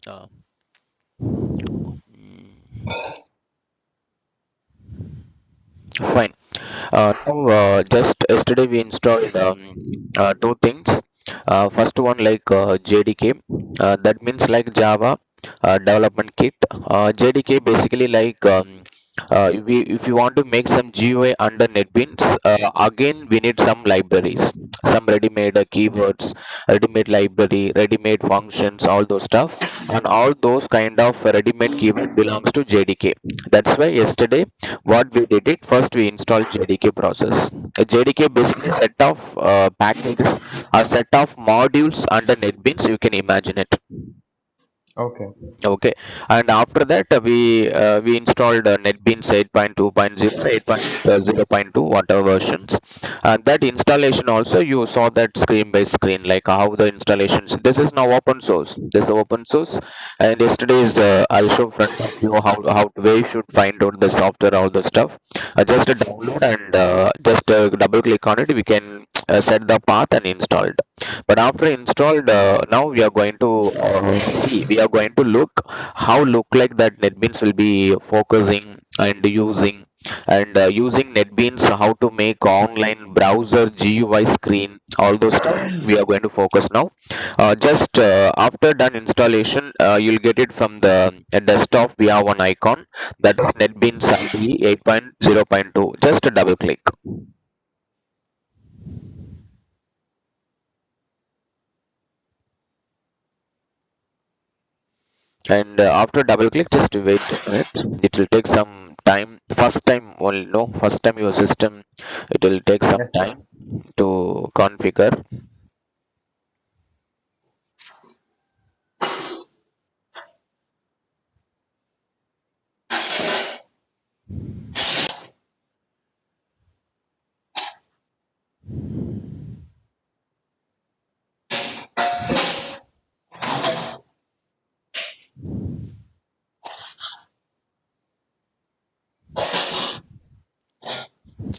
Uh, Fine. Just yesterday we installed two things. First one like JDK, that means like Java development kit. JDK basically like if you want to make some GUI under NetBeans, again we need some libraries, some ready-made keywords, ready-made library, ready-made functions, all those stuff, and all those kind of ready-made keyword belongs to JDK. That's why yesterday what we did it first we installed JDK process. A JDK basically set of packages or set of modules under NetBeans. You can imagine it. Okay. Okay, and after that we installed NetBeans 8.2.0, 8.0.2, whatever versions. And that installation also you saw that screen by screen, like how the installations. This is now open source. This is open source, and yesterday's I'll show front of you how where you should find out the software, all the stuff. Just a download and just double click on it. We can set the path and install it. But after installed, now we are going to we are going to look how look like that NetBeans will be focusing and using NetBeans, how to make online browser GUI screen, all those stuff we are going to focus now. Just after done installation, you'll get it from the desktop. We have one icon that is NetBeans IDE 8.0.2. Just a double click. And after double click, just wait a minute. It will take some time. First time, well, no, first time your system, it will take some Yes, sir. time to configure.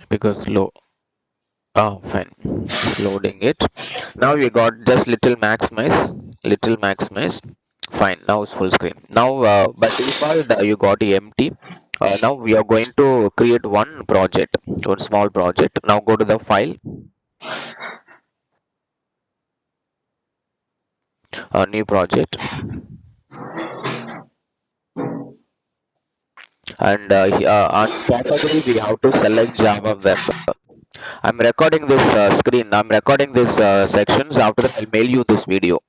Because oh fine, loading it. Now we got just little maximize. Fine, now it's full screen. Now by default you got empty. Now we are going to create one project, one small project. Now go to the file, new project, and on category we have to select Java Web. I'm recording this screen. I'm recording this sections. After that, I'll mail you this video.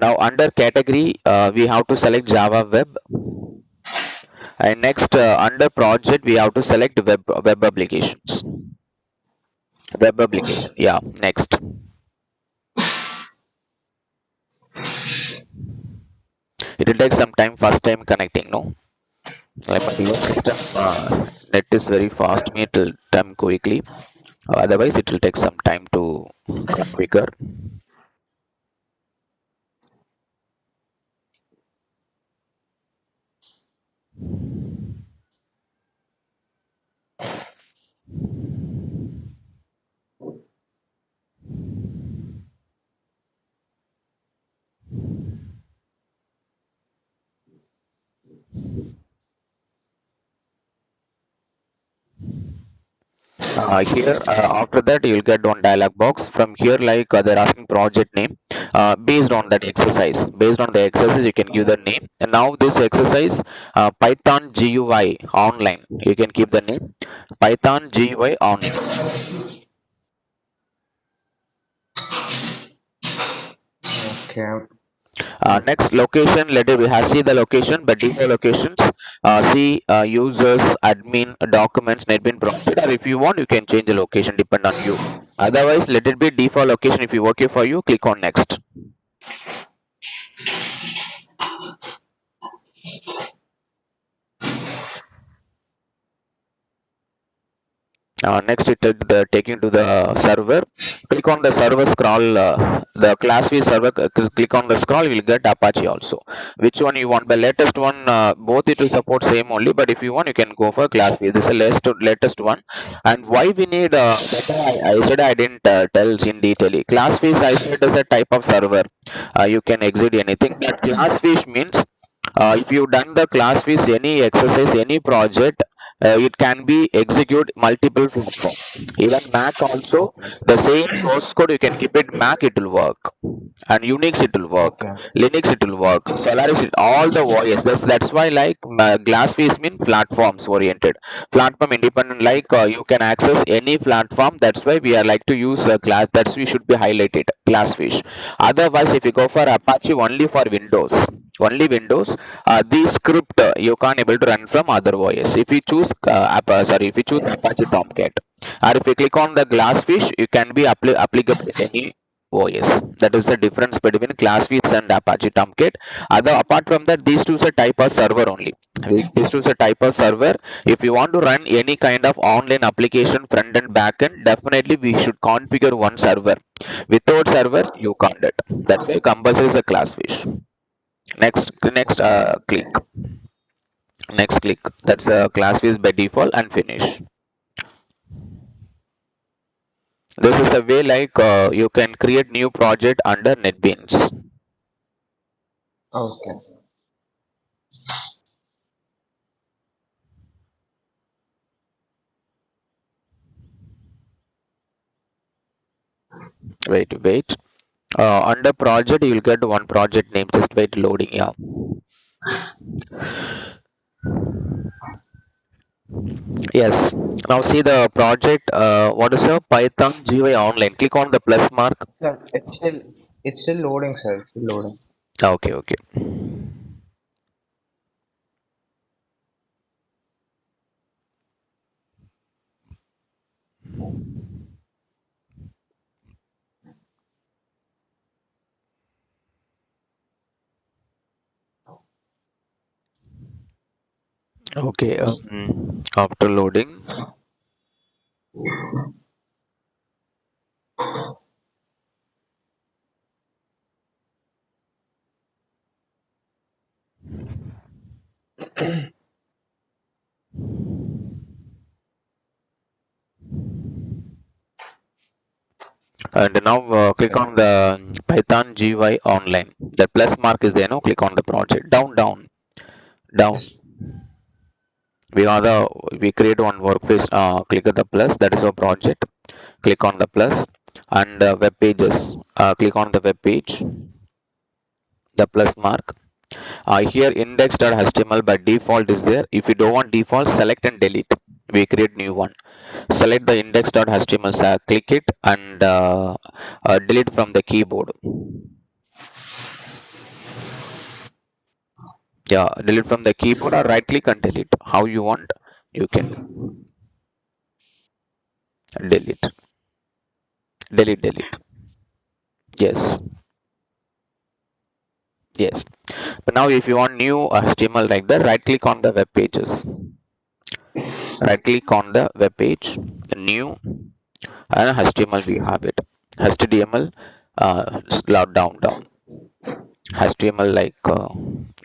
Now under category, we have to select Java Web, and next under project we have to select web applications. Web application. Yeah. Next, it will take some time. First time connecting. No, like but your system net is very fast. Me it will time quickly. Otherwise, it will take some time to configure. Here after that you'll get one dialog box. From here like they're asking project name. Based on that exercise, based on the exercise you can give the name. And now this exercise, Python GUI online, you can keep the name Python GUI online. Okay. Next location, let it has see the location, but default locations, see users, admin, documents, netbin project, or if you want you can change the location depend on you. Otherwise let it be default location. If you okay for you, click on next. Next, it taking to the server. Click on the server scroll, the class v server. Click on the scroll, you will get Apache also. Which one you want? The latest one, both it will support same only. But if you want, you can go for class v. This is the latest one. And why we need I said I didn't tell in detail. Class fish I said is a type of server. You can exit anything. But class fish means if you done the class fish any exercise, any project, it can be execute multiple platform. Even Mac also, Okay. the same source code you can keep it Mac, it will work. And Unix it will work, Okay. Linux it will work, Solaris it, all the OS. That's why like Glassfish mean platforms oriented, platform independent. Like you can access any platform. That's why we are like to use class. That's we should be highlighted Glassfish. Otherwise, if you go for Apache only for Windows, the script you can't able to run from other OS. If you choose if you choose Apache Tomcat, or if you click on the Glassfish, you can be applicable to any OS. That is the difference between Glassfish and Apache Tomcat. Other apart from that, these two are type of server only. These two are type of server. If you want to run any kind of online application front and back end, definitely we should configure one server. Without server, you can't do it. That's why compulsory is a Glassfish. Click. Next click. That's a Glassfish by default and finish. This is a way like you can create new project under NetBeans. Okay. Wait. Under project, you will get one project name. Just wait, loading. Yeah. Yes. Now see the project. What is a Python GUI online? Click on the plus mark. Sir, it's still loading, sir. It's still loading. Okay. Okay. After loading. And now click Okay. on the Python GUI online. The plus mark is there. No, click on the project. Down. Yes. We create one workplace. Click on the plus. That is our project. Click on the plus and web pages. Click on the web page. The plus mark. Here index.html by default is there. If you don't want default, select and delete. We create new one. Select the index.html. Click it and delete from the keyboard. Yeah, delete from the keyboard or right click and delete. How you want, you can delete. Delete. Yes. Yes. But now if you want new HTML like that, right click on the web pages. Right click on the web page, new, and HTML we have it. HTML down. HTML like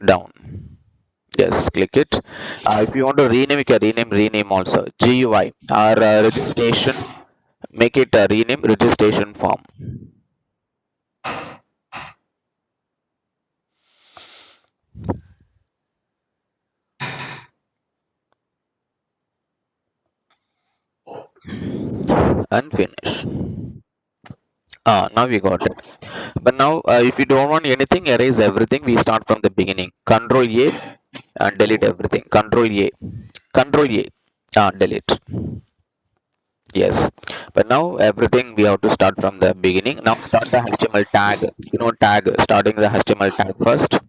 down. Yes, click it. If you want to rename, you can rename also. GUI or registration, make it a rename registration form. And finish. Now we got it. But now, if you don't want anything, erase everything. We start from the beginning. Control A and delete everything. Control A, delete. Yes. But now everything we have to start from the beginning. Now start the HTML tag. Tag. Starting the HTML tag first.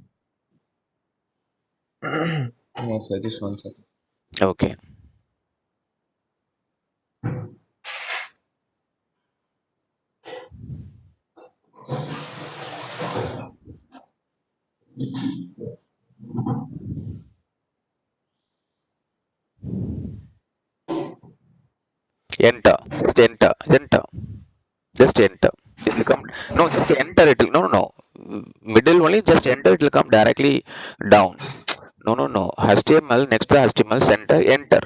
No, sir. Just one second. Okay. enter, just enter, enter, just enter. It will come. No, just enter. It will, no, no, no. Middle only. Just enter. It will come directly down. No, no, no. HTML next to HTML center. Enter.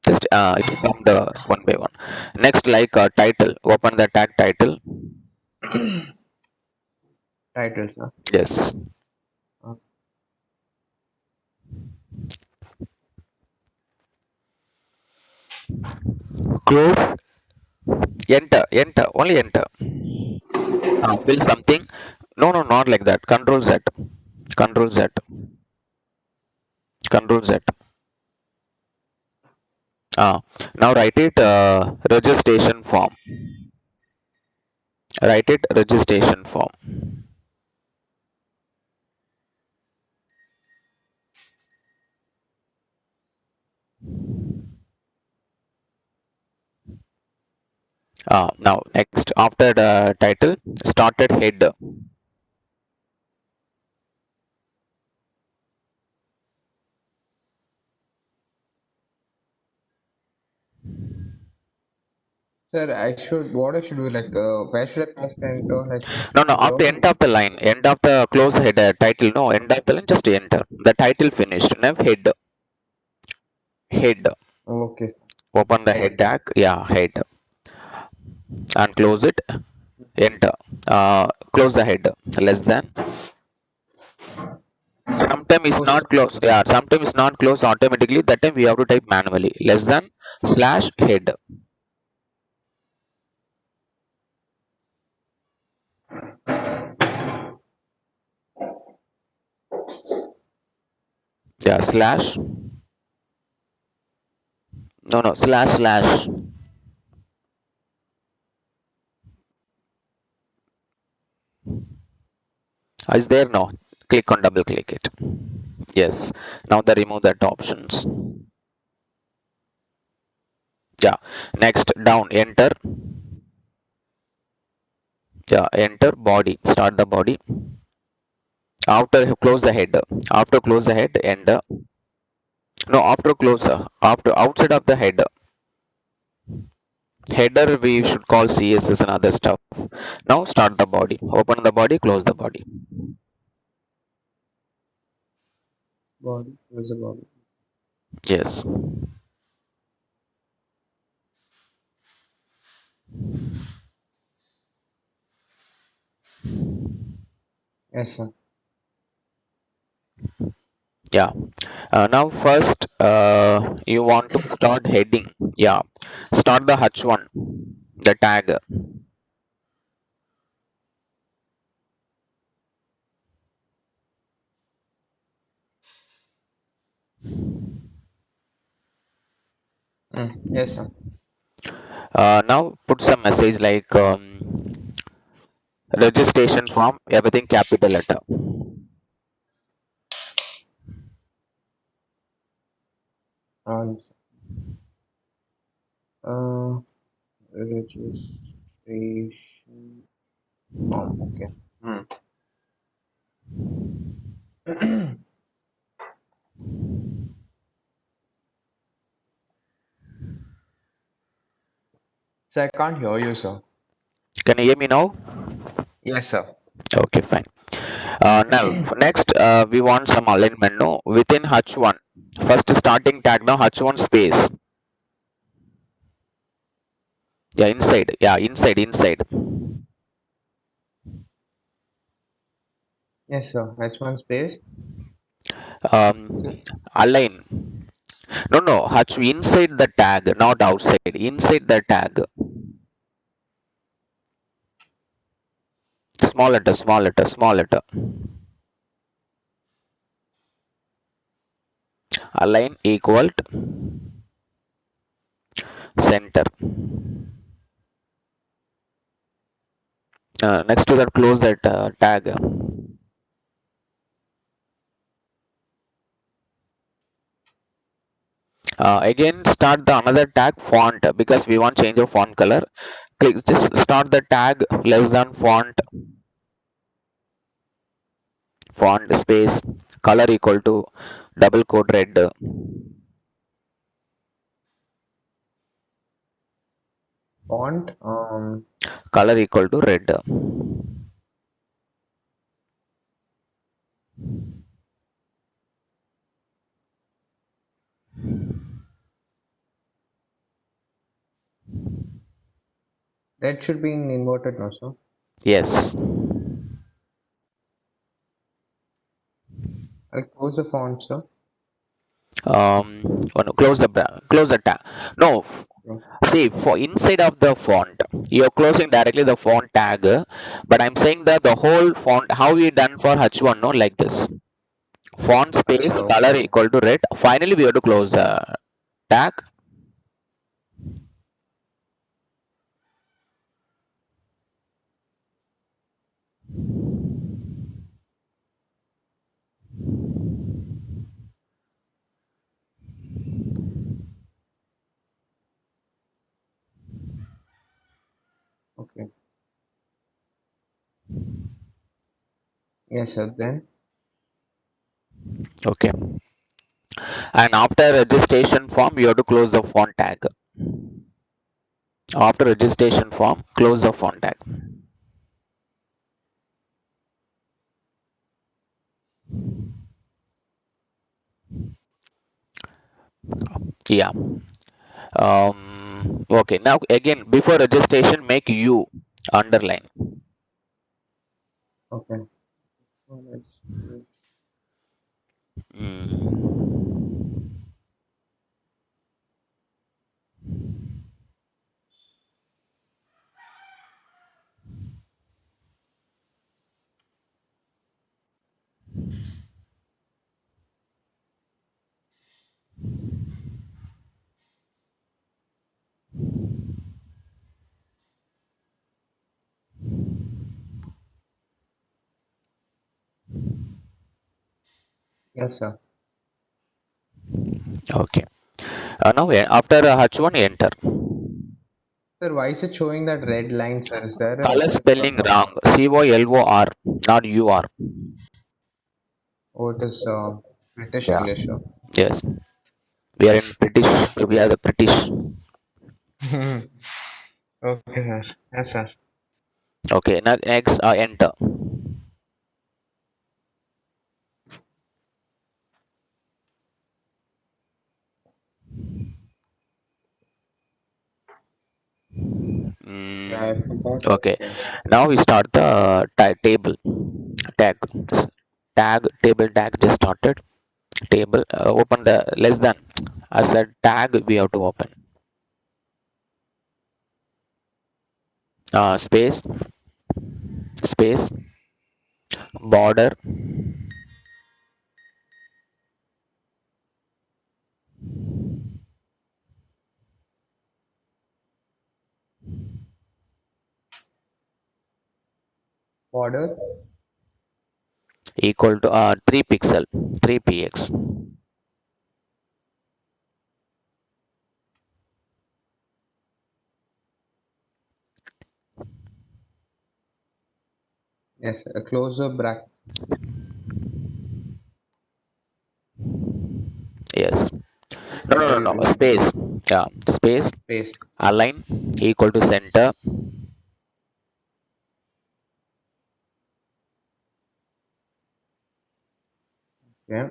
Just it will come the one by one. Next, like title. Open the tag title. Title, sir. Yes. Uh, Close. Enter. Enter. Only enter. Fill something. No, no, not like that. Control Z. Control Z. Control Z. Now write it registration form. Write it registration form. Now next, after the title, started head. Sir, what I should do, like, where should I press enter, like, No, no, after below? end of the line, end of the close header title, no, end of the line, just enter. The title finished. Now head, head. Okay. Open the head Head. tag, yeah, head, and close it. Enter. Close the head. Less than. Sometimes it's Close. not close. Yeah, sometimes it's not close automatically. That time we have to type manually. Less than slash head. Yeah, slash. No, no, slash slash. Is there? No. Click on double click it. Yes. Now the remove that options. Yeah. Next down enter. Yeah. Enter body. Start the body. After close the head. After close the head enter. No. After close. After outside of the head. Header we should call CSS and other stuff. Now start the body. Open the body. Close the body. Body. Close the body. Yes. Yes, sir. Yeah. Now first you want to start heading. Yeah. Start the h1. The tag. Yes, sir. Now put some message like registration form, everything capital letter. Yes. Uh, registration form. Okay. So I can't hear you, sir. Can you hear me now? Yes, sir. Okay, fine. Now next we want some alignment. No, within h1. First starting tag now h1 space. Yeah, inside. Yeah, inside. Yes, sir. H1 space. Align. No, no, h inside the tag, not outside. Inside the tag. Small letter, small letter, small letter. Align equal center. Next to that, close that tag. Again, start the another tag font because we want change of font color. Click, just start the tag less than font space color equal to double quote red. Font, Color equal to red. red should be in inverted no, sir. Yes. I'll close the font, sir. Oh no, close the tab. No, Yeah. see, for inside of the font, you're closing directly the font tag, but I'm saying that the whole font, how we done for H1, no, like this. Font space, Acha, color okay. equal to red. Finally, we have to close the tag. Okay. Yes, sir. Then, Okay. And after registration form, you have to close the font tag. After registration form, close the font tag. Yeah. Okay. Now again, before registration, make U underline. okay. So Mm. yes, sir. Okay. Now after H1, enter. Sir, why is it showing that red line, sir? Is there a Color mistake or spelling some? wrong. COLOR, not UR. Oh, it is British Yeah. English, sir. Yes. We are in British. We are the British. Okay, sir. Yes, sir. Okay. Now next, enter. Yeah, I forgot. Okay. Okay. Now we start the table tag. Tag table tag just started. Table open the less than. I said tag we have to open. Space space border Border. equal to 3 pixel 3 px. Yes, a closer bracket. Yes. No, no, What no, do you no. do? Space. Yeah. Space. Space. Align equal to center. Yeah.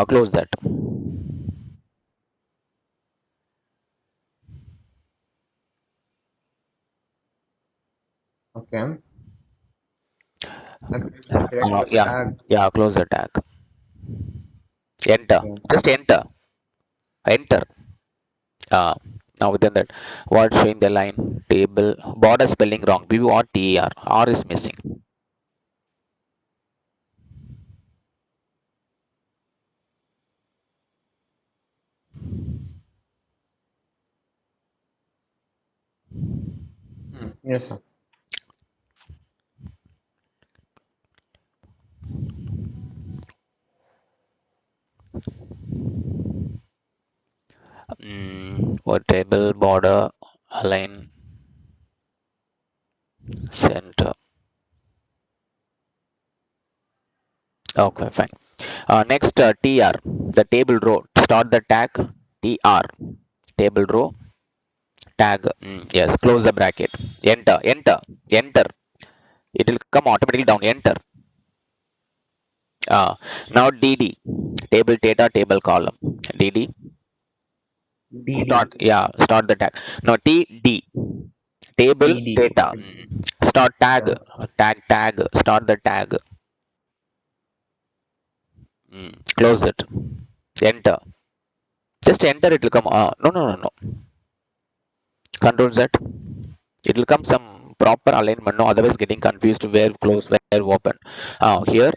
Close that. Okay. And select the Yeah. tag. Yeah. Close the tag. Enter. Yeah. Just enter. Enter. Uh, Now within that, what showing the line table border spelling wrong. BORTER. R is missing. Yes, sir. What table border align center. Okay, fine. Next, TR, the table row. Start the tag TR, table row. tag. Yes, close the bracket. Enter, enter, enter. It will come automatically down. Enter. Uh, Now DD, table data, table column. DD, start. DD. Yeah, start the tag. Now TD, table DD. data. Okay. Start tag, Yeah. tag. Start the tag. Close it. Enter. Just enter. It will come. No, no, no, no. Control Z. It will come some proper alignment. No, otherwise getting confused where close, where open. Here,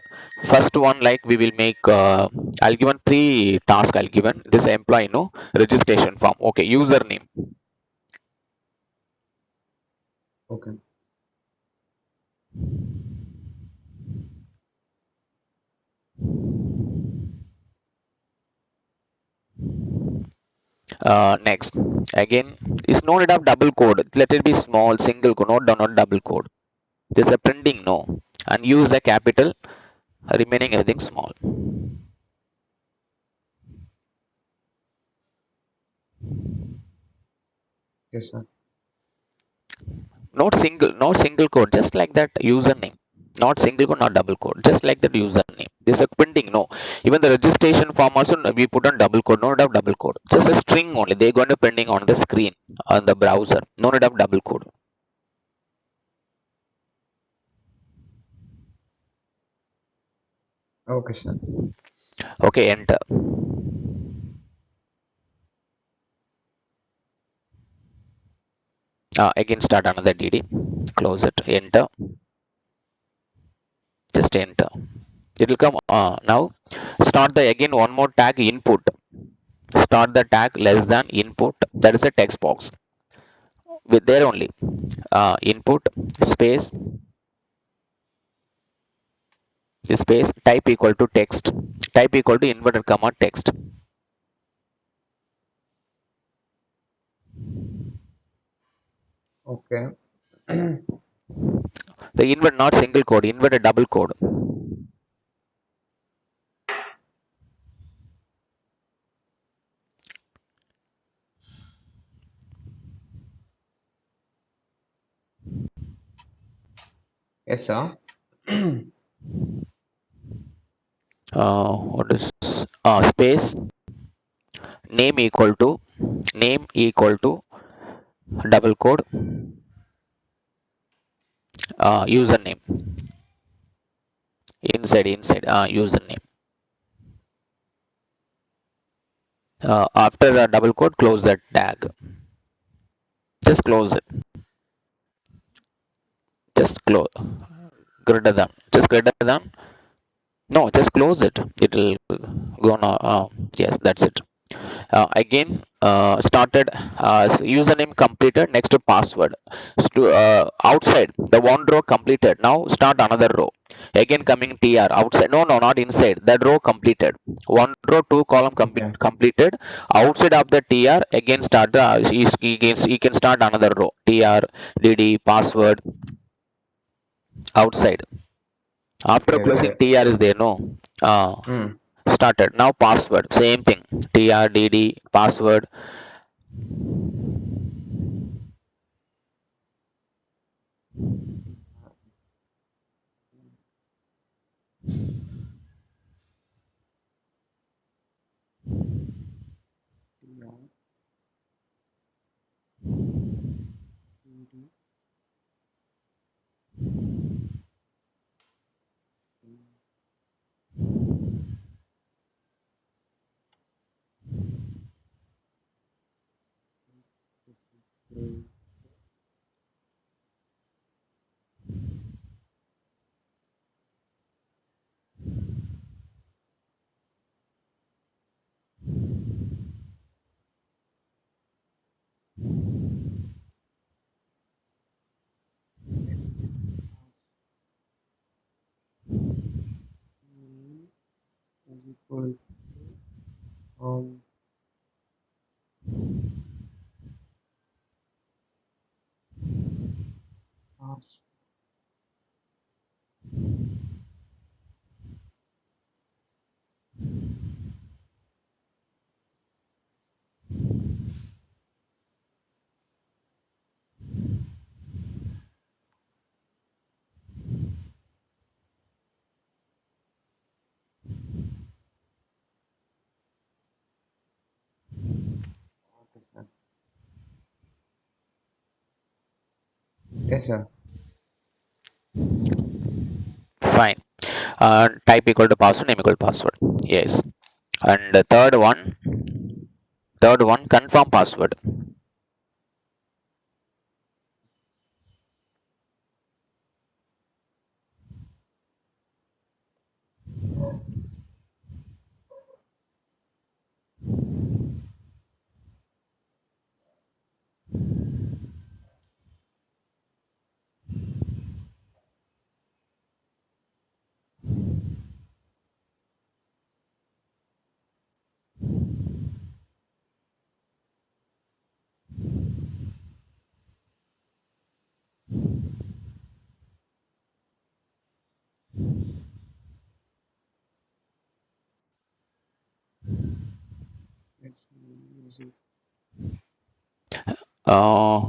first one like we will make. I'll given three task. I'll given this employee no registration form. Okay, username. Okay. Next, again, is no need of double code. Let it be small, single code, not double code. There's a printing no, and use a capital. Remaining everything small. Yes, sir. Not single code. Just like that username. Not single code, not double code. Just like that username. There's a printing no. Even the registration form also we put on double code. No need of double code. Just a string only. They're going to printing on the screen on the browser. No need of double code. Okay, sir. Okay, enter. Again start another DD. Close it. Enter. Just enter. It will come now. Start the again one more tag input. Start the tag less than input. That is a text box. With there only. Input space space type equal to text. Type equal to inverted comma text. Okay. The invert not single code, inverted double code. Yes, sir. What is space name equal to double code username inside username. After a double quote, close that tag. Just close it. Just close. Greater than. Just greater than. No, just close it. It will go now. Yes, that's it. Again, started username completed. Next to password. Outside the one row completed. Now start another row. Again coming tr outside. No, no, not inside. That row completed. One row, two column Okay. completed. Outside of the tr again start the he can start another row. Tr dd password outside. After Okay. closing Okay. tr is there no. Hmm. Started now password same thing. Tr dd password. Is equal um pass. Yes, sir. Fine. Type equal to password, name equal to password. Yes. And the third one, confirm password. Uh,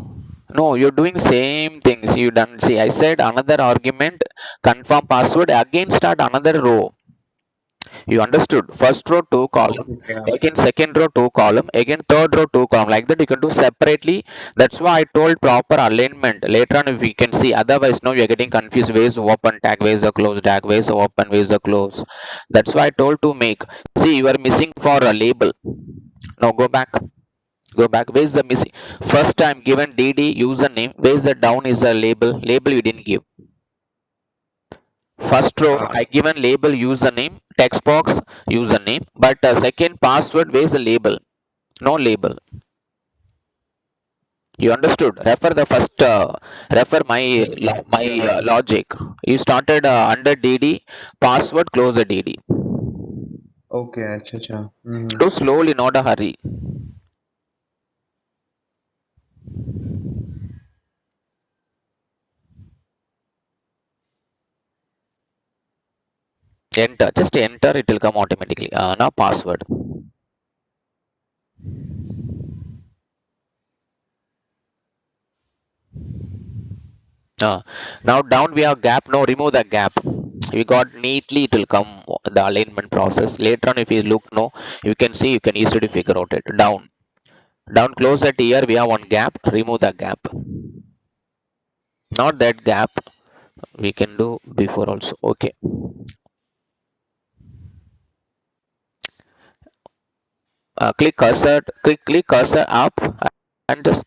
no, you're doing same things you done. See, I said another argument, confirm password. Again, start another row. You understood? First row, two column. Okay, yeah. Again, second row, two column. Again, third row, two column. Like that, you can do separately. That's why I told proper alignment. Later on, if we can see. Otherwise, no, you're getting confused. Where's the open tag? Where's the close tag? Where's the open? Where's the close? That's why I told to make. See, you are missing for a label. Now go back. Go back. Where's the missing? First time given DD username. Where's the down is a label? Label you didn't give. First row I given label username, text box username, but second password where's the label? No label. You understood? Refer the first. Refer my logic. You started under DD. Password close the DD. Okay, acha, acha. Mm-hmm. Do slowly, not a hurry. Enter. Just enter. It will come automatically. Now password. Now down we have gap. No, remove the gap. We got neatly. It will come the alignment process. Later on, if you look, no, you can see. You can easily figure out it. Down. Close that here. We have one gap. Remove the gap. Not that gap. We can do before also. Okay. Click cursor. Click cursor up and just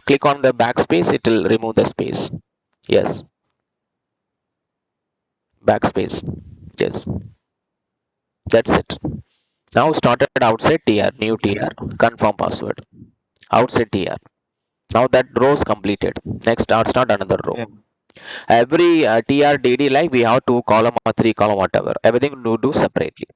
click on the backspace. It will remove the space. Yes. Backspace. Yes. That's it. Now started outside TR. New TR. Confirm password. Outside TR. Now that row is completed. Next, start another row. Yeah. Every TRDD, like we have two column or three column, whatever. Everything you do separately.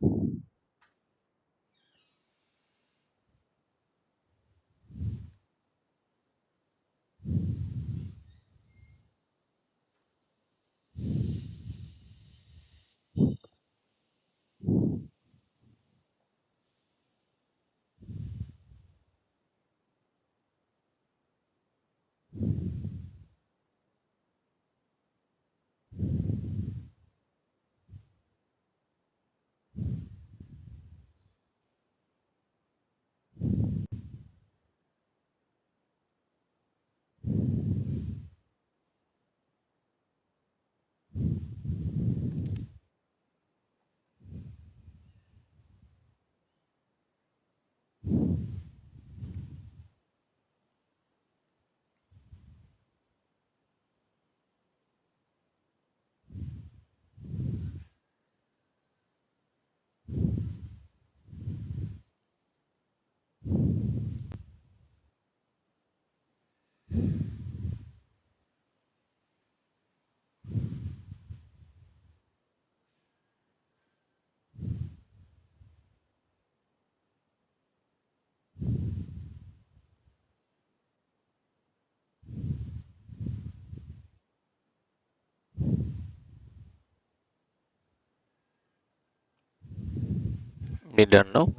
We don't know.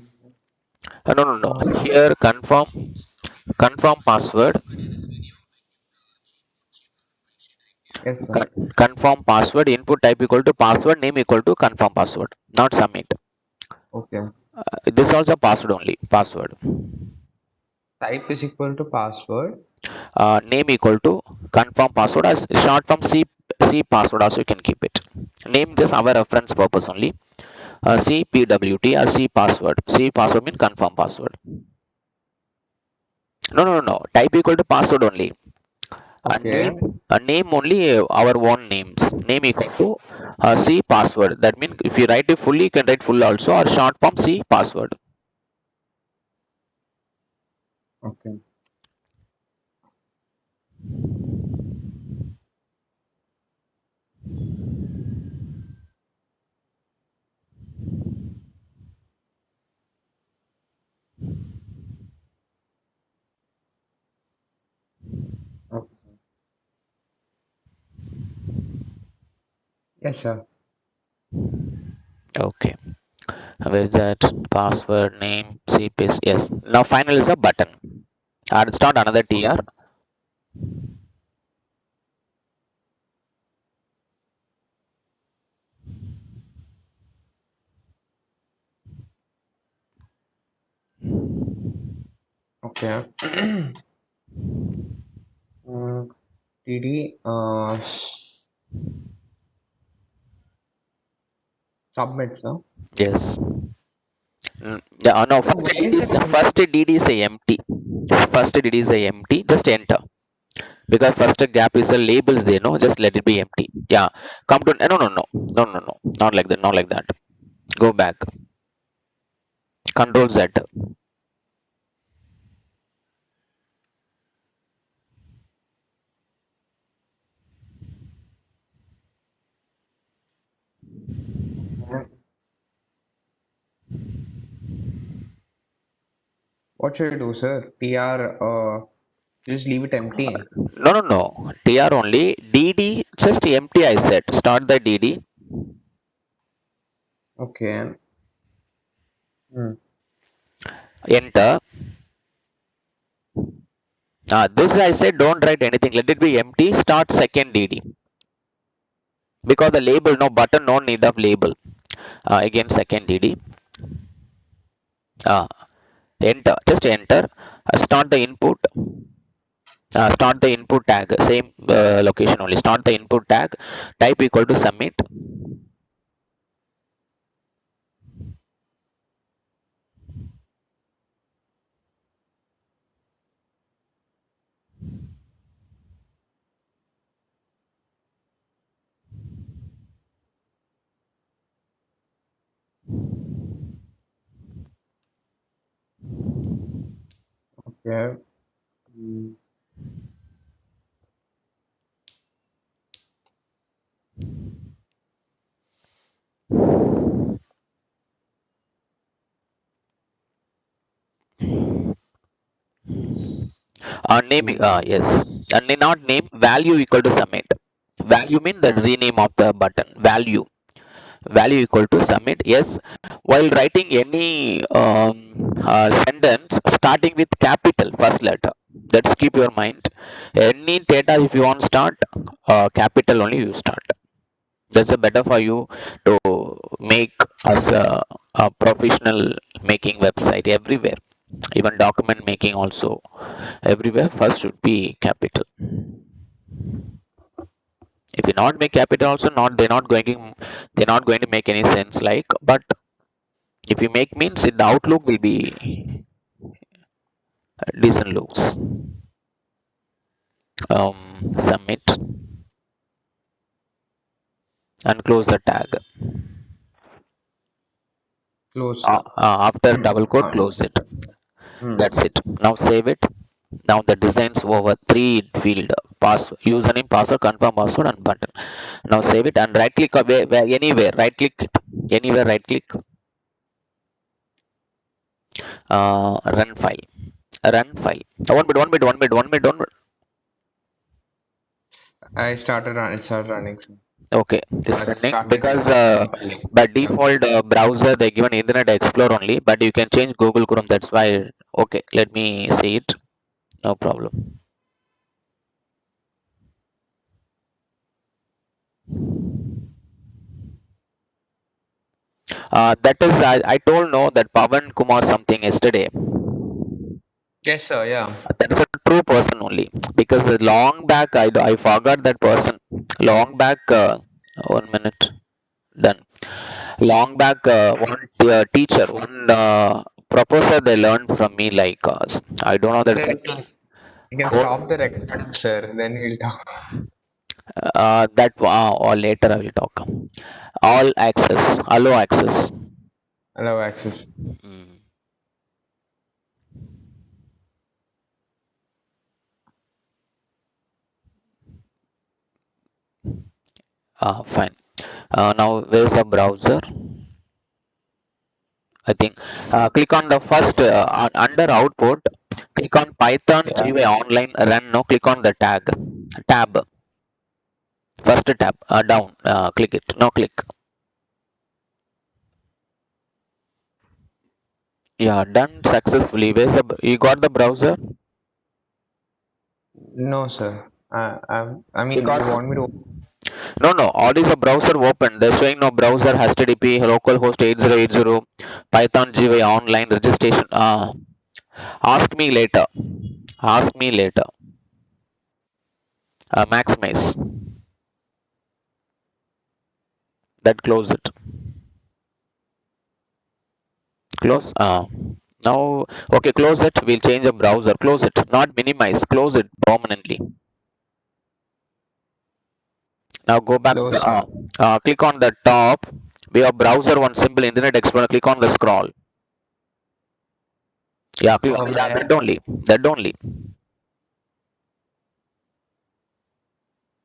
No. Here confirm password. Yes, sir. Confirm password. Input type equal to password. Name equal to confirm password. Not submit. Okay. This also password only. Password. Type is equal to password. Name equal to confirm password as short from C password also you can keep it. Name just our reference purpose only. CPWT or C password. C password means confirm password. No. Type equal to password only. A Okay. name only our own names. Name equal to C password. That means if you write it fully, you can write full also or short form C password. Okay. Okay. Yes, sir. Okay. Where is that? Password, name, C paste. Yes. Now final is a button. And start another TR. Okay. Okay. TD submit, sir. Yes. Yeah, no, So why is it first empty? DD is a empty. First DD is a empty. Just enter. Because first gap is a labels there, no? Just let it be empty. Yeah. Come to no. Not like that. Not like that. Go back. Control Z. Yeah. What should I do, sir? TR, just leave it empty. No. TR only. DD just empty. I said. Start the DD. Okay. Hmm. Enter. This I said. Don't write anything. Let it be empty. Start second DD. Because the label, no button, no need of label. Again second DD. Uh, Enter. Just enter. Start the input. Start the input tag. Same location only. Start the input tag. Type equal to submit. Okay. Hmm. Name. Yes. And not name. Value equal to submit. Value mean the rename of the button. Value equal to submit. Yes. While writing any sentence starting with capital first letter. That's keep your mind. Any data if you want start capital only you start. That's a better for you to make as a professional making website everywhere. Even document making also everywhere first should be capital. If you not make capital also not they're not going to make any sense like but if you make means the outlook will be decent looks. Submit and close the tag. Close, sir. After double quote close it. Hmm. That's it. Now save it. Now the designs over three field pass username password confirm password and button. Now save it and right click anywhere right click it. Anywhere right click run file. Run file. One minute. I started it started running, sir. Okay, this It running started because compiling. by Yeah. default browser they given Internet Explorer only, but you can change Google Chrome. That's why. Okay, let me see it. No problem. That is I told no that Pavan Kumar something yesterday. Yes, sir. Yeah. That's a true person only. Because long back, I forgot that person. Long back, 1 minute, done. Long back, one teacher, one professor they learned from me like I don't know Sir, that's you can whole, stop the recording, sir. Then we'll talk. that or later I will talk. All access, allow access. Allow access. Mm. Fine. Now where's the browser? I think click on the first under output. Click on Python Yeah. GUI online run. No, click on the tab. First tab down. Click it. No, click. Yeah, done successfully. You got the browser? No, sir. I mean, you Because want me to? no, all is a browser open. They're showing no browser HTTP localhost 8080 Python GUI online registration. Ask me later. Ask me later. Maximize. That close it. Close. Now, okay, close it. We'll change the browser. Close it. Not minimize. Close it permanently. Now go back to Close. the click on the top. We have browser one simple Internet Explorer. Click on the scroll. Yeah, yeah, Where? that only. That only.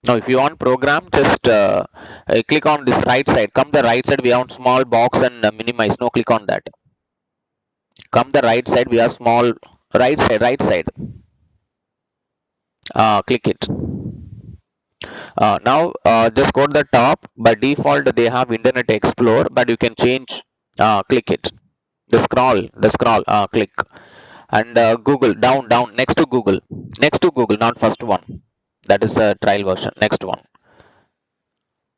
Now, if you want program, just click on this right side. Come the right side. We have small box and minimize. No, click on that. Come the right side. We have small right side. Right side. Click it. Now just go to the top. By default, they have Internet Explorer, but you can change. Click it. The scroll. Click and Google down next to Google, not first one. That is a trial version. Next one.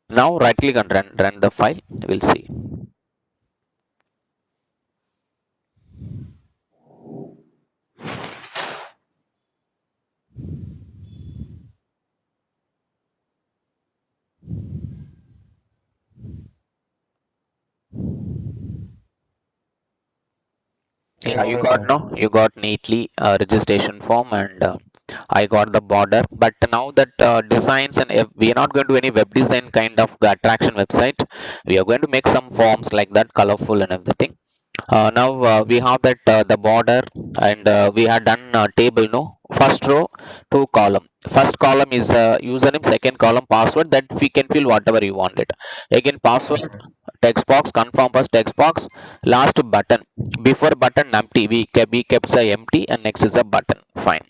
Now right click and run the file. We'll see. Yeah, Yes, you got okay. no, you got neatly registration form and I got the border. But now that designs and we are not going to do any web design kind of attraction website. We are going to make some forms like that, colorful and everything. Now we have that the border and we have done table. No, first row, two column. First column is username. Second column password. That we can fill whatever you want it. Again password. Okay. Text box, confirm first text box. Last button. Before button empty. We kept the empty and next is a button. Fine.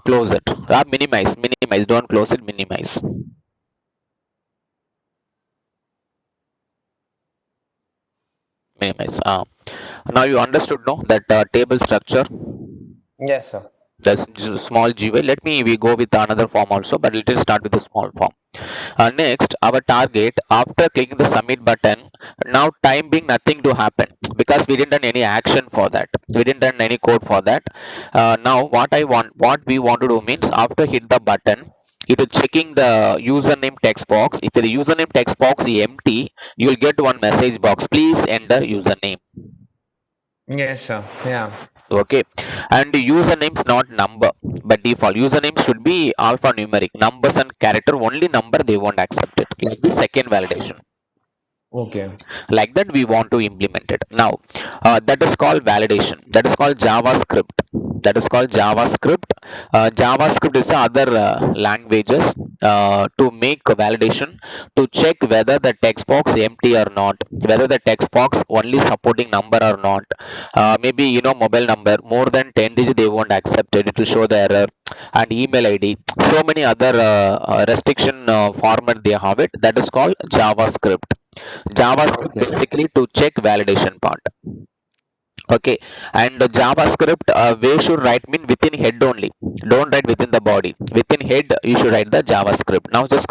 Close it. Minimize. Don't close it. Minimize. Now you understood, no, that table structure. Yes, sir. That's small GUI. Let me we go with another form also, but let us start with the small form. Next, our target after clicking the submit button, now time being nothing to happen because we didn't done any action for that. We didn't done any code for that. Now, what we want to do means after hit the button, it is checking the username text box. If the username text box is empty, you will get one message box. Please enter username. Yes, sir. Yeah. Okay, and the username is not number by default. Username should be alphanumeric numbers and character. Only number they won't accept it. Like the second validation. Okay. Like that we want to implement it. Now that is called validation. That is called JavaScript. JavaScript is the other languages to make a validation, to check whether the text box empty or not, whether the text box only supporting number or not. Maybe mobile number more than 10 digits they won't accept it. It will show the error. And email ID, so many other restriction format they have it. That is called JavaScript. JavaScript Okay. basically to check validation part. Okay, and the JavaScript where should write mean within head only. Don't write within the body. Within head you should write the JavaScript. Now just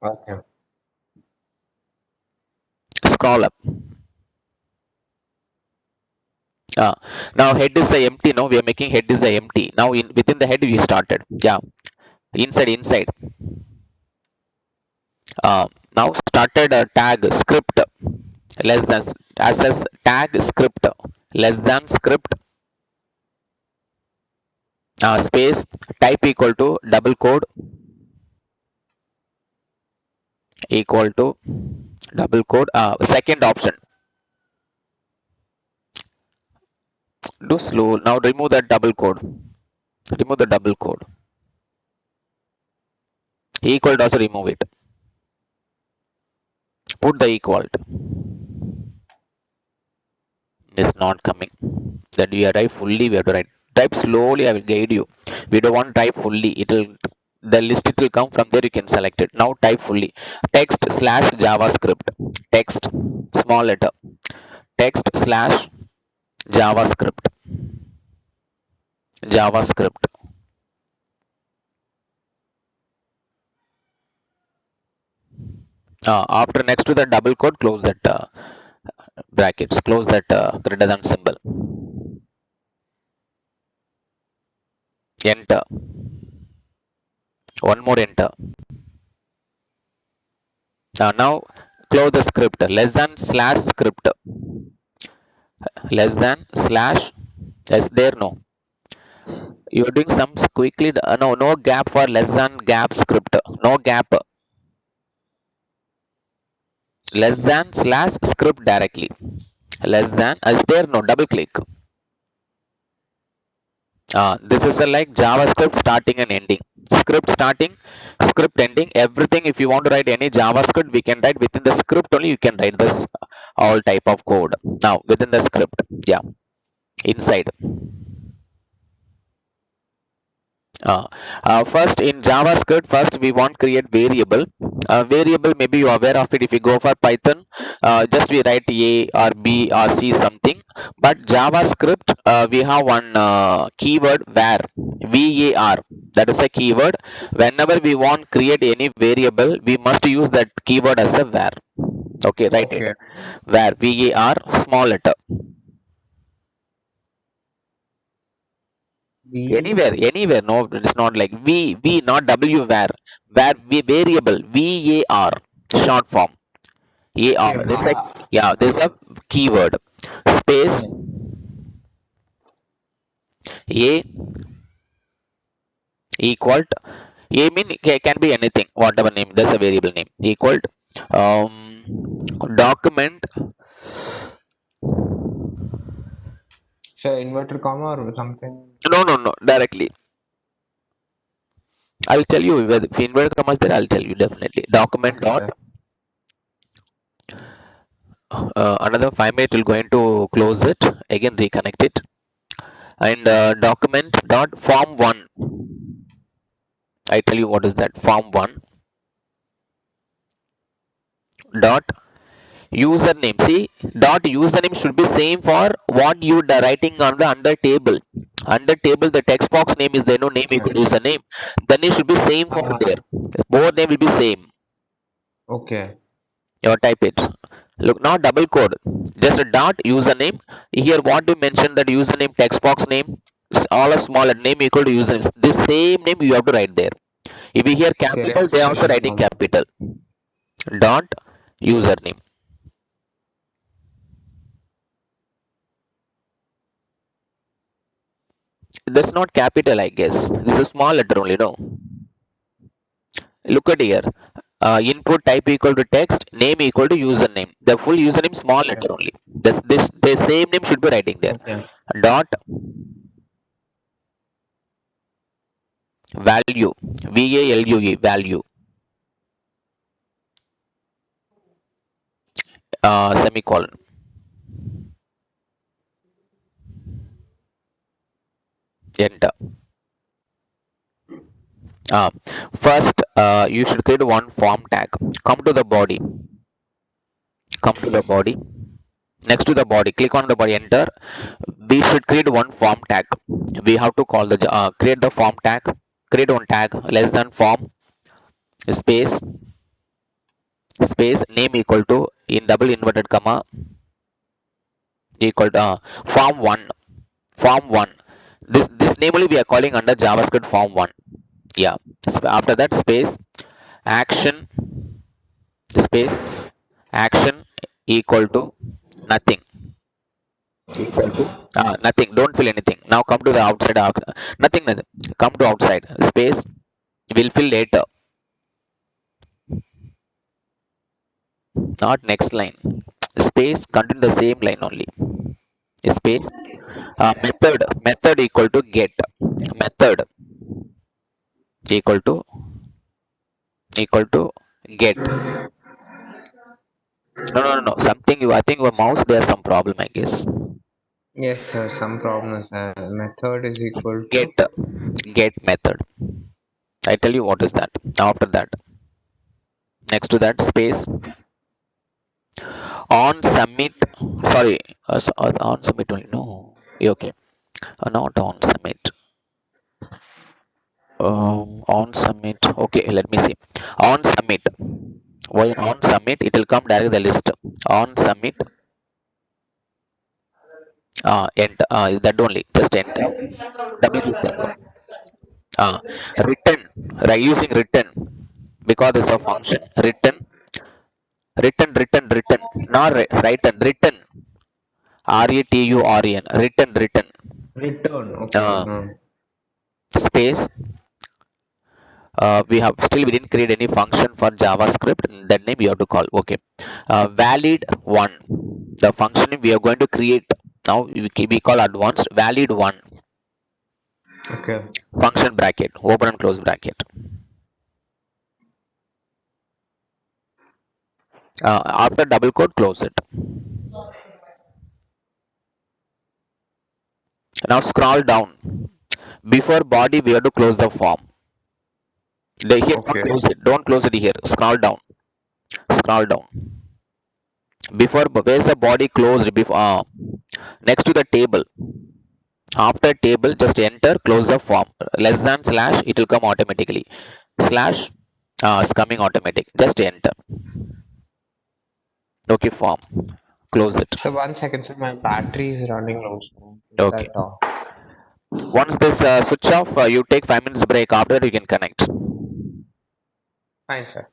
Okay. scroll up, Now head is a empty. Now we are making head is a empty. Now within the head we started. Yeah, inside. Now started a tag script less than as tag script less than script space type equal to double quote equal to double quote second option. Do slow. Now remove that double quote. Remove the double quote. Equal to also remove it. Put the equal to. It's not coming. That we are type fully. We have to write. Type slowly. I will guide you. We don't want type fully. It will the list it will come from there. You can select it. Now type fully. Text slash JavaScript. Text small letter. Text slash JavaScript. JavaScript. After next to the double quote, close that brackets. Close that greater than symbol. Enter. One more enter. Now close the script. Less than slash script. Less than slash. Is there no? You're doing some quickly. No gap for less than gap script. No gap. Less than slash script directly. Less than. Is there no? Double click. This is a like JavaScript starting and ending. Script starting, script ending. Everything. If you want to write any JavaScript, we can write within the script only. You can write this all type of code. Now within the script. Yeah, inside. First in JavaScript, first we want create variable. Variable, maybe you are aware of it. If you go for Python, just we write A or B or C something. But JavaScript, we have one keyword var, var. That is a keyword. Whenever we want create any variable, we must use that keyword as a var. Okay, write it. Okay. Var, var, small letter. Anywhere. No, it's not like not W var. Var, variable, var, short form. AR. Okay. It's like, yeah, there's a keyword. Space, A equal to, A mean can be anything, whatever name, there's a variable name. Equal to, document, So inverted comma or something. no, directly. I'll tell you whether if inverted commas there, I'll tell you definitely. Document Okay, dot, sir. another 5 minutes will going to close it, again reconnect it. And document dot form one. I tell you what is that form one dot username. See, dot username should be same for what you are writing on the under table. Under table, the text box name is there, no name Okay. equal username. The name should be same for there. Both name will be same. Okay. You type it. Look now, double code. Just a dot username. Here, what you mentioned that username text box name, all a smaller name equal to username. This same name you have to write there. If you hear Okay. capital, they are also Registration writing form. capital. Dot username. That's not capital, I guess. This is small letter only, no? Look at here. Input type equal to text, name equal to username. The full username small Okay. letter only. This the same name should be writing there. Okay. Dot value, value, value. Semicolon. Enter. First, you should create one form tag. Come to the body. Come to the body. Next to the body, click on the body. Enter. We should create one form tag. We have to call the create the form tag. Create one tag less than form space name equal to in double inverted comma equal to form 1. This name only we are calling under JavaScript form 1. Yeah. After that, space action, space action equal to nothing, equal to nothing. Don't fill anything. Now come to the outside nothing, nothing. Come to outside, space will fill later, not next line. Space continue the same line only. Space method equal to get, method equal to get. No, something you, I think your mouse there's some problem, I guess. Yes, sir. Some problems. Method is equal Get, to. method. I tell you what is that. After that, next to that, space on submit. Sorry, on submit only. No, okay, not on submit. On submit. Okay, let me see. On submit. Why on submit? It will come directly the list. On submit. Enter. That only. Just enter. Double click that one. Written. Right, using written because it's a function. Written. Not written. Written. RATURN. Written. Return. Okay. Uh, Space. We have still we didn't create any function for JavaScript. That name you have to call. Okay. Valid one. The function we are going to create now we call advanced valid one. Okay. Function bracket. Open and close bracket. After double quote, close it. Now scroll down. Before body, we have to close the form. Here, don't Okay. close it. Don't close it here. Scroll down. Scroll down. Before, where's the body closed? Before, next to the table. After table, just enter. Close the form. Less than slash, it will come automatically. Slash, it's coming automatic. Just enter. Okay, form. Close it. So 1 second, sir. My battery is running low. So is Okay. that all? Once this switch off, you take 5 minutes break. After that, you can connect. Fine, sir.